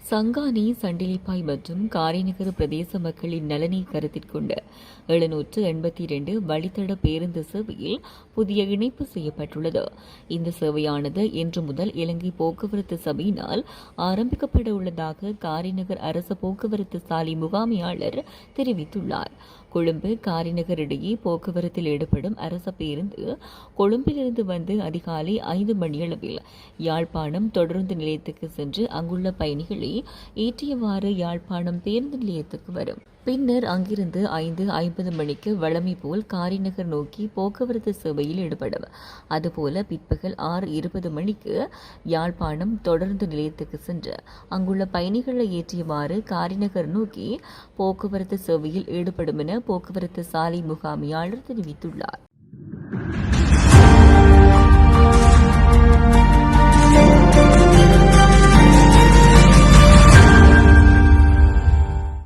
சங்கானி, சண்டிலிப்பாய் மற்றும் காரைநகர் பிரதேச மக்களின் நலனை கருத்தில் கொண்டு 782 வழித்தட பேருந்து சேவையில் புதிய இணைப்பு செய்யப்பட்டுள்ளது. இந்த சேவையானது இன்று முதல் இலங்கை போக்குவரத்து சபையினால் ஆரம்பிக்கப்பட உள்ளதாக காரைநகர் அரசு போக்குவரத்து சாலை முகாமையாளர் தெரிவித்துள்ளார். கொழும்பு காரைநகர் இடையே போக்குவரத்தில் ஈடுபடும் அரச பேருந்து கொழும்பிலிருந்து வந்து அதிகாலை 5 மணியளவில் யாழ்ப்பாணம் தொடருந்து நிலையத்துக்கு சென்று அங்குள்ள பயணிகளை ஏற்றியவாறு யாழ்ப்பாணம் பேருந்து நிலையத்துக்கு வரும். பின்னர் அங்கிருந்து 5:50 மணிக்கு வழமை போல் காரைநகர் நோக்கி போக்குவரத்து சேவையில் ஈடுபடும். அதுபோல பிற்பகல் 6:20 மணிக்கு யாழ்ப்பாணம் தொடருந்து நிலையத்துக்கு சென்று அங்குள்ள பயணிகளை ஏற்றியவாறு காரைநகர் நோக்கி போக்குவரத்து சேவையில் ஈடுபடும் என போக்குவரத்து சாலை முகாமையாளர் தெரிவித்துள்ளார்.